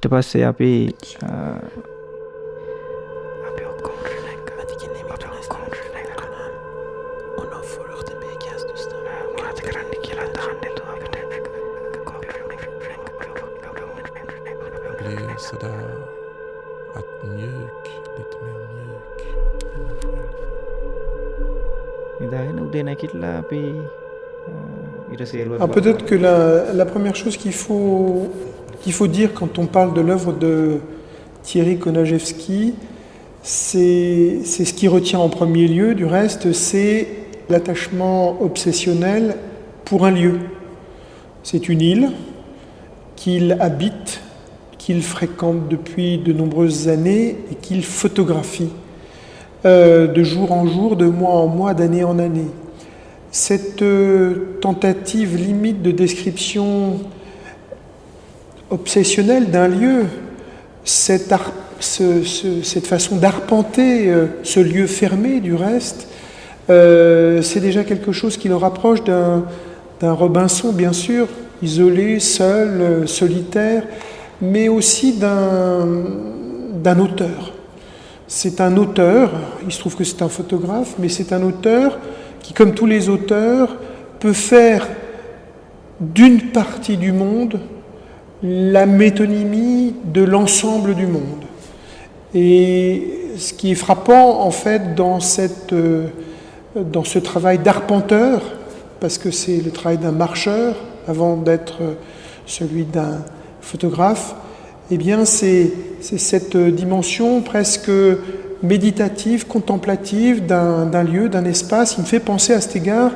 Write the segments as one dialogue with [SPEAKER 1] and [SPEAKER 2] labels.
[SPEAKER 1] ඊට පස්සේ අපි
[SPEAKER 2] blir sådär att mjuk, lite mer mjuk.
[SPEAKER 1] ඉඳගෙන උදේ නැගිටලා අපි ඊට සේරුව
[SPEAKER 3] Alors peut-être que la première chose qu'il faut dire quand on parle de l'œuvre de Thierry Konajewski, c'est ce qui retient en premier lieu, du reste, c'est l'attachement obsessionnel pour un lieu. C'est une île qu'il habite, qu'il fréquente depuis de nombreuses années et qu'il photographie de jour en jour, de mois en mois, d'année en année. Cette tentative limite de description obsessionnelle d'un lieu, cette façon d'arpenter ce lieu fermé du reste, c'est déjà quelque chose qui le rapproche d'un Robinson, bien sûr, isolé, seul, solitaire, mais aussi d'un auteur. C'est un auteur, il se trouve que c'est un photographe, mais c'est un auteur qui, comme tous les auteurs, peut faire d'une partie du monde la métonymie de l'ensemble du monde. Et ce qui est frappant, en fait, dans ce travail d'arpenteur, parce que c'est le travail d'un marcheur avant d'être celui d'un photographe, eh bien c'est cette dimension presque méditative, contemplative d'un lieu, d'un espace. Il me fait penser à cet égard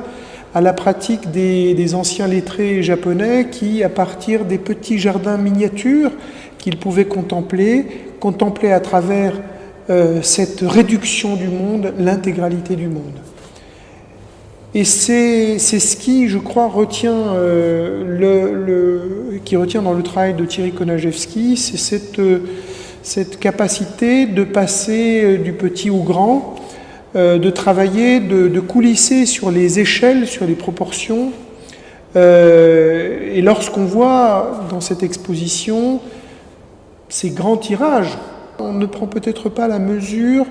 [SPEAKER 3] à la pratique des anciens lettrés japonais qui, à partir des petits jardins miniatures qu'ils pouvaient contempler à travers cette réduction du monde, l'intégralité du monde. Et c'est ce qui, je crois, retient qui retient dans le travail de Thierry Konajewski, c'est cette capacité de passer du petit au grand, de travailler, de coulisser sur les échelles, sur les proportions. Et lorsqu'on voit dans cette exposition ces grands tirages, on ne prend peut-être pas la mesure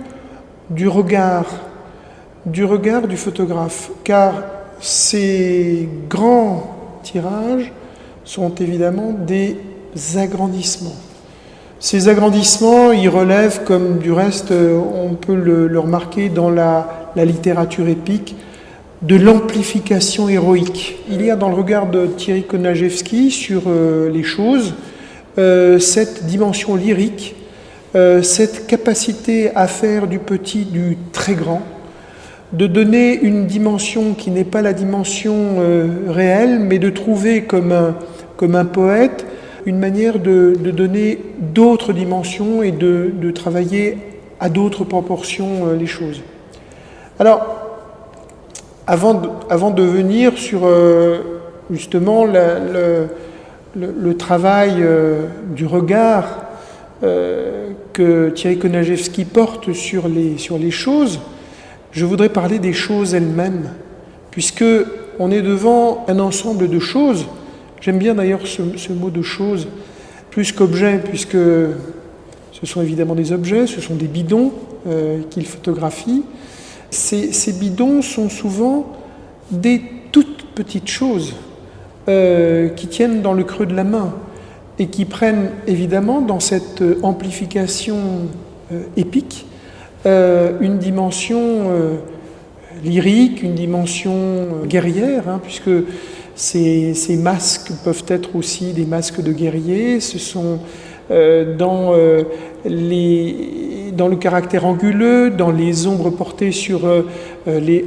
[SPEAKER 3] du regard du photographe, car ces grands tirages sont évidemment des agrandissements. Ces agrandissements, ils relèvent, comme du reste on peut le remarquer dans la littérature épique, de l'amplification héroïque. Il y a dans le regard de Thierry Konajewski sur les choses cette dimension lyrique, cette capacité à faire du petit du très grand, de donner une dimension qui n'est pas la dimension réelle, mais de trouver comme un poète une manière de donner d'autres dimensions et de travailler à d'autres proportions les choses. Alors, avant de venir sur justement le travail du regard que Thierry Konajewski porte sur les choses, je voudrais parler des choses elles-mêmes, puisque on est devant un ensemble de choses. J'aime bien d'ailleurs ce mot de choses, plus qu'objets, puisque ce sont évidemment des objets, ce sont des bidons qu'il photographie. Ces bidons sont souvent des toutes petites choses qui tiennent dans le creux de la main et qui prennent évidemment dans cette amplification épique une dimension lyrique, une dimension guerrière, puisque ces masques peuvent être aussi des masques de guerriers. Ce sont dans le caractère anguleux, dans les ombres portées sur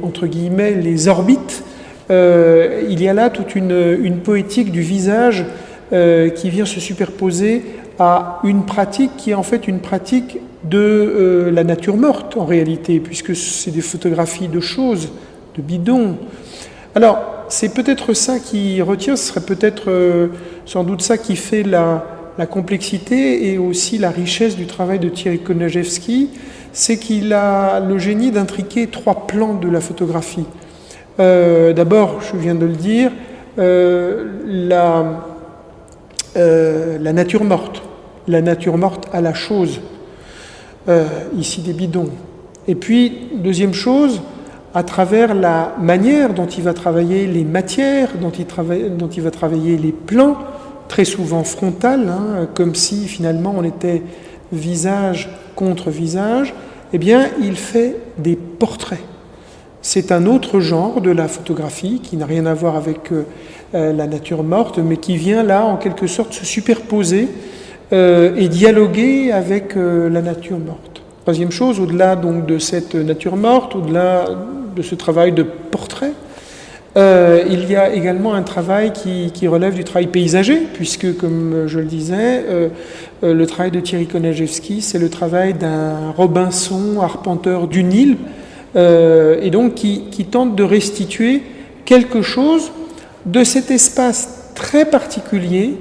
[SPEAKER 3] entre guillemets, les orbites. Il y a là toute une poétique du visage qui vient se superposer à une pratique qui est en fait une pratique de la nature morte en réalité, puisque c'est des photographies de choses, de bidons. Alors, c'est peut-être ça qui retient, ce serait peut-être sans doute ça qui fait la complexité et aussi la richesse du travail de Thierry Konajewski, c'est qu'il a le génie d'intriquer trois plans de la photographie. D'abord, je viens de le dire, la nature morte, la nature morte à la chose, ici des bidons. Et puis, deuxième chose, à travers la manière dont il va travailler les matières, dont il va travailler les plans, très souvent frontal, comme si finalement on était visage contre visage, eh bien il fait des portraits. C'est un autre genre de la photographie qui n'a rien à voir avec la nature morte, mais qui vient là en quelque sorte se superposer et dialoguer avec la nature morte. Troisième chose, au-delà donc de cette nature morte, au-delà de ce travail de portrait, il y a également un travail qui relève du travail paysager, puisque, comme je le disais, le travail de Thierry Konajewski, c'est le travail d'un Robinson, arpenteur d'une île, et donc qui tente de restituer quelque chose de cet espace très particulier,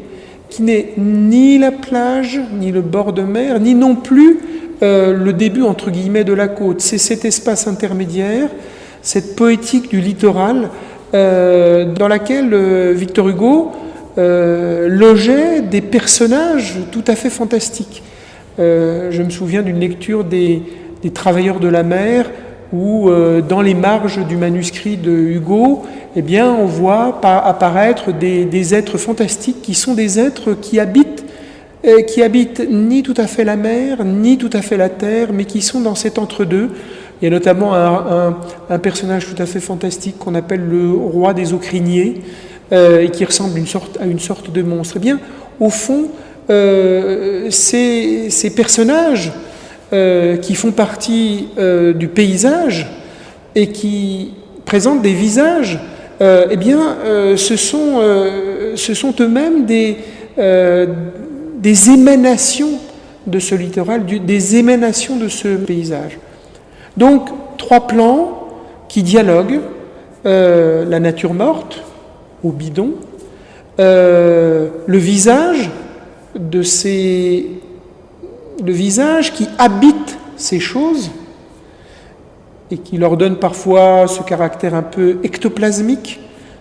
[SPEAKER 3] qui n'est ni la plage, ni le bord de mer, ni non plus le début, entre guillemets, de la côte. C'est cet espace intermédiaire, cette poétique du littoral, dans laquelle Victor Hugo logeait des personnages tout à fait fantastiques. Je me souviens d'une lecture des Travailleurs de la mer, où dans les marges du manuscrit de Hugo, eh bien, on voit apparaître des êtres fantastiques qui sont des êtres qui habitent ni tout à fait la mer, ni tout à fait la terre, mais qui sont dans cet entre-deux. Il y a notamment un personnage tout à fait fantastique qu'on appelle le roi des eaux criniers, et qui ressemble à une sorte de monstre. Eh bien, au fond, ces personnages qui font partie du paysage et qui présentent des visages, eh bien, ce sont eux-mêmes des émanations de ce littoral, des émanations de ce paysage. Donc, trois plans qui dialoguent, la nature morte, au bidon, le visage qui habite ces choses et qui leur donne parfois ce caractère un peu ectoplasmique,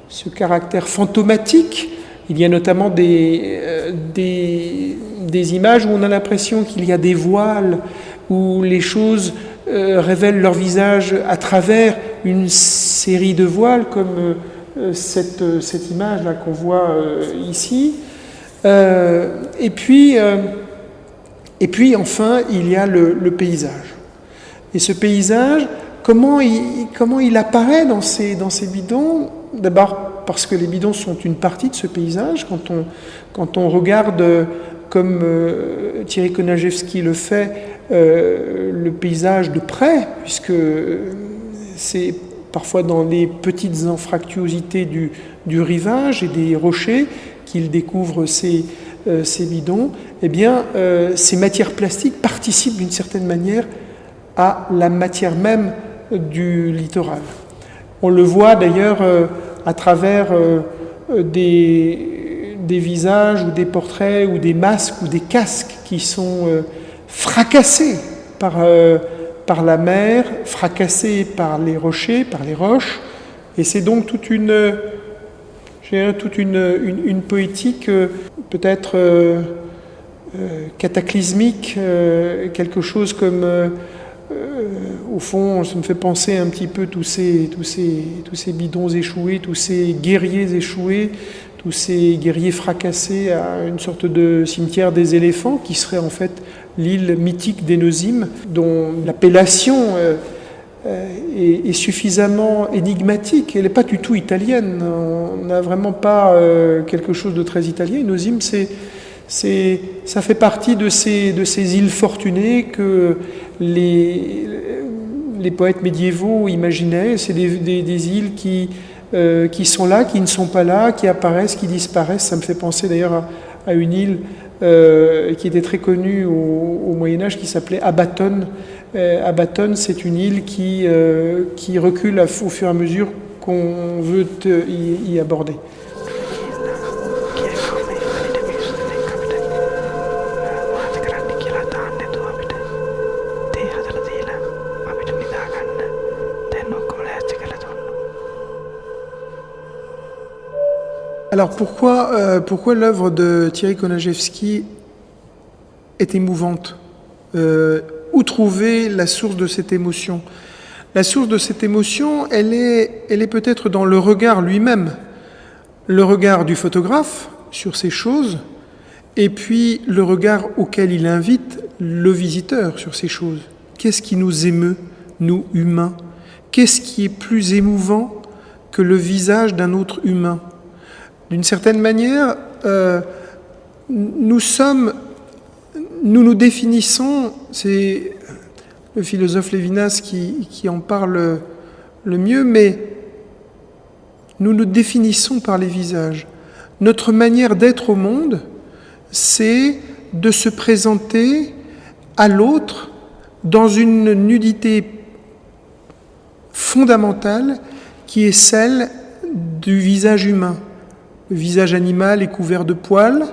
[SPEAKER 3] ce caractère fantomatique. Il y a notamment des images où on a l'impression qu'il y a des voiles, où les choses révèlent leur visage à travers une série de voiles, comme cette image-là qu'on voit ici. Et puis enfin, il y a le paysage. Et ce paysage, comment il apparaît dans ces bidons? D'abord parce que les bidons sont une partie de ce paysage. Quand on regarde, comme Thierry Konajewski le fait, le paysage de près, puisque c'est parfois dans les petites anfractuosités du rivage et des rochers qu'il découvre ces bidons, eh bien, ces matières plastiques participent d'une certaine manière à la matière même du littoral. On le voit d'ailleurs à travers des visages ou des portraits ou des masques ou des casques qui sont fracassés par la mer, fracassés par les rochers, par les roches, et c'est donc toute une poétique peut-être cataclysmique, quelque chose comme au fond, ça me fait penser un petit peu tous ces bidons échoués, tous ces guerriers échoués, tous ces guerriers fracassés à une sorte de cimetière des éléphants qui serait en fait l'île mythique d'Énosime, dont l'appellation est suffisamment énigmatique. Elle n'est pas du tout italienne. On n'a vraiment pas quelque chose de très italien. Énosime, ça fait partie de ces îles fortunées que les poètes médiévaux imaginaient. C'est des îles qui sont là, qui ne sont pas là, qui apparaissent, qui disparaissent. Ça me fait penser d'ailleurs à une île qui était très connue au Moyen-Âge, qui s'appelait Abaton. Abaton, c'est une île qui recule au fur et à mesure qu'on veut y aborder. Alors pourquoi l'œuvre de Thierry Konajewski est émouvante. Où trouver la source de cette émotion? La source de cette émotion, elle est peut-être dans le regard lui-même. Le regard du photographe sur ces choses, et puis le regard auquel il invite le visiteur sur ces choses. Qu'est-ce qui nous émeut, nous humains? Qu'est-ce qui est plus émouvant que le visage d'un autre humain? D'une certaine manière, nous nous définissons, c'est le philosophe Lévinas qui en parle le mieux, mais nous nous définissons par les visages. Notre manière d'être au monde, c'est de se présenter à l'autre dans une nudité fondamentale qui est celle du visage humain. Le visage animal est couvert de poils.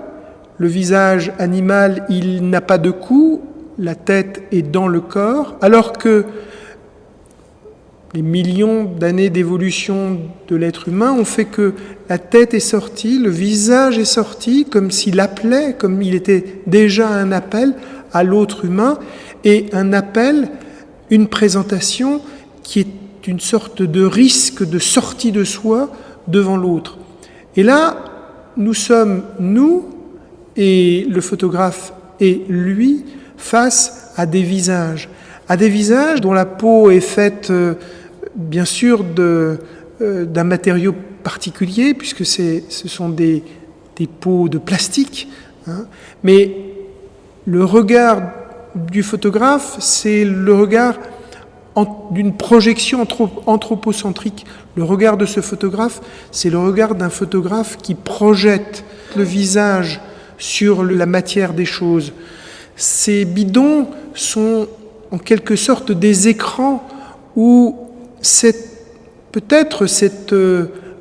[SPEAKER 3] Le visage animal, il n'a pas de cou, la tête est dans le corps, alors que les millions d'années d'évolution de l'être humain ont fait que la tête est sortie, le visage est sorti, comme s'il appelait, comme il était déjà un appel à l'autre humain, et un appel, une présentation qui est une sorte de risque de sortie de soi devant l'autre. Et là, nous sommes, nous, et le photographe et lui, face à des visages dont la peau est faite, bien sûr, d'un matériau particulier, puisque ce sont des peaux de plastique, hein. Mais le regard du photographe, c'est le regard d'une projection anthropocentrique. Le regard de ce photographe, c'est le regard d'un photographe qui projette le visage sur la matière des choses. Ces bidons sont en quelque sorte des écrans où peut-être cette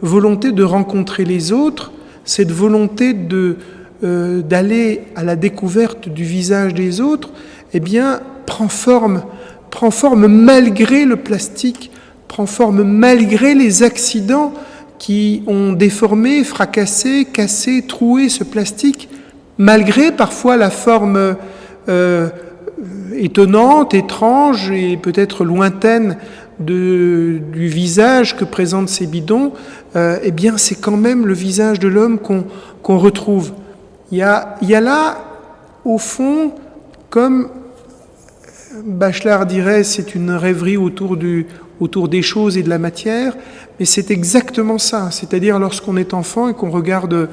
[SPEAKER 3] volonté de rencontrer les autres, cette volonté d'aller à la découverte du visage des autres, eh bien, prend forme malgré le plastique, prend forme malgré les accidents qui ont déformé, fracassé, cassé, troué ce plastique, malgré parfois la forme étonnante, étrange et peut-être lointaine du visage que présentent ces bidons, eh bien c'est quand même le visage de l'homme qu'on retrouve. Il y a là, au fond, comme Bachelard dirait, c'est une rêverie autour des choses et de la matière, mais c'est exactement ça. C'est-à-dire lorsqu'on est enfant et qu'on regarde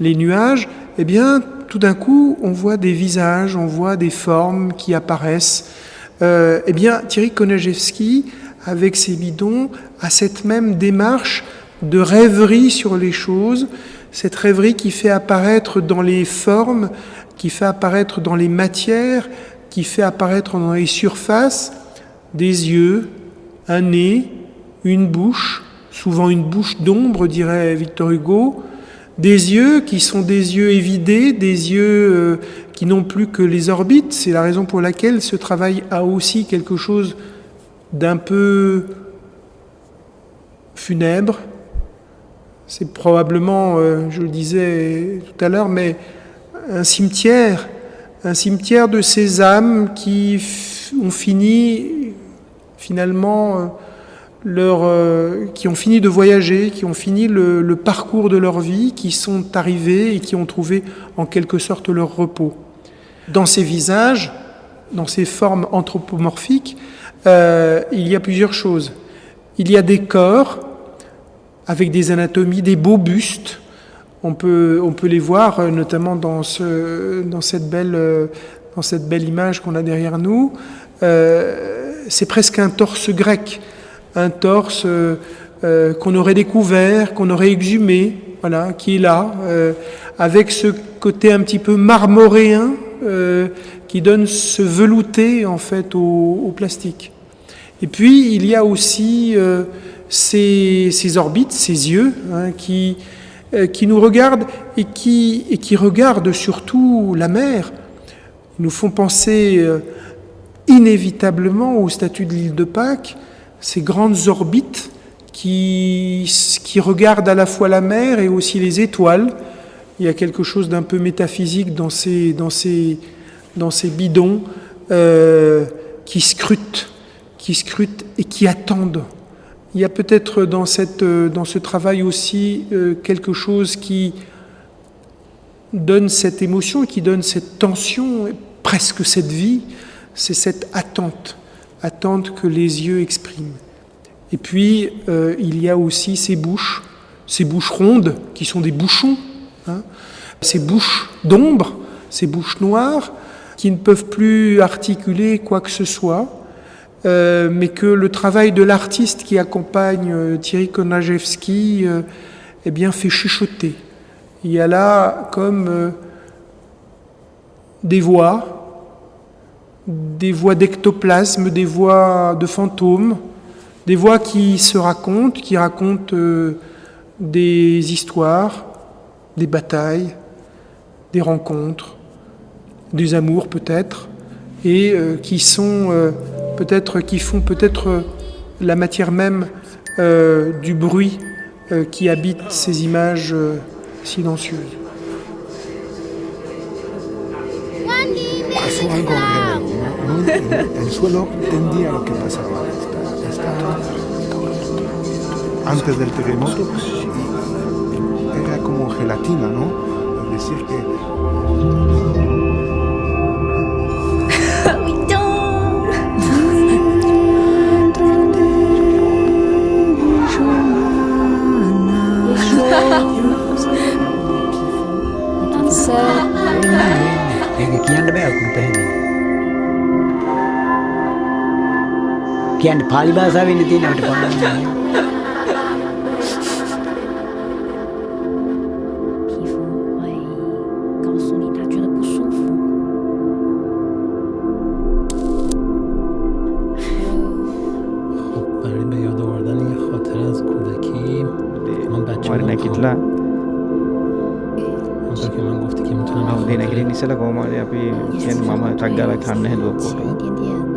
[SPEAKER 3] les nuages, eh bien, tout d'un coup, on voit des visages, on voit des formes qui apparaissent. Eh bien, Thierry Konajewski, avec ses bidons, a cette même démarche de rêverie sur les choses, cette rêverie qui fait apparaître dans les formes, qui fait apparaître dans les matières, qui fait apparaître dans les surfaces des yeux, un nez, une bouche, souvent une bouche d'ombre, dirait Victor Hugo, des yeux qui sont des yeux évidés, des yeux qui n'ont plus que les orbites. C'est la raison pour laquelle ce travail a aussi quelque chose d'un peu funèbre. C'est probablement, je le disais tout à l'heure, mais un cimetière de ces âmes qui ont fini finalement qui ont fini de voyager, qui ont fini le parcours de leur vie, qui sont arrivés et qui ont trouvé en quelque sorte leur repos. Dans ces visages, dans ces formes anthropomorphiques, il y a plusieurs choses. Il y a des corps avec des anatomies, des beaux bustes. On peut les voir notamment dans cette belle image qu'on a derrière nous. C'est presque un torse grec, un torse qu'on aurait découvert, qu'on aurait exhumé, voilà, qui est là, avec ce côté un petit peu marmoréen qui donne ce velouté en fait au plastique. Et puis il y a aussi ces orbites, ces yeux, hein, qui nous regardent et qui regardent surtout la mer. Ils nous font penser inévitablement aux statues de l'île de Pâques, ces grandes orbites qui regardent à la fois la mer et aussi les étoiles. Il y a quelque chose d'un peu métaphysique dans ces dans ces bidons qui scrutent et qui attendent. Il y a peut-être dans ce travail aussi quelque chose qui donne cette émotion, qui donne cette tension, presque cette vie, c'est cette attente que les yeux expriment. Et puis, il y a aussi ces bouches rondes, qui sont des bouchons, hein, ces bouches d'ombre, ces bouches noires, qui ne peuvent plus articuler quoi que ce soit, mais que le travail de l'artiste qui accompagne Thierry Konajewski eh bien, fait chuchoter. Il y a là comme des voix d'ectoplasme, des voix de fantômes, des voix qui se racontent, qui racontent des histoires, des batailles, des rencontres, des amours peut-être, et qui sont qui font peut-être la matière même du bruit qui habite ces images silencieuses.
[SPEAKER 4] Pasó algo raro, ¿no? El suelo entendía lo que pasaba. Antes del terremoto era como gelatina, ¿no? Es decir que
[SPEAKER 5] කියන්න පාලි භාෂාවෙන් තියෙන අපිට පොඩ්ඩක්
[SPEAKER 1] අවදි නැගිටින්න ඉස්සෙල්ලා කොහොම හරි අපි කියන්නේ මම ටක් ගාලා කන්න හැදුවා පොඩ්ඩක්.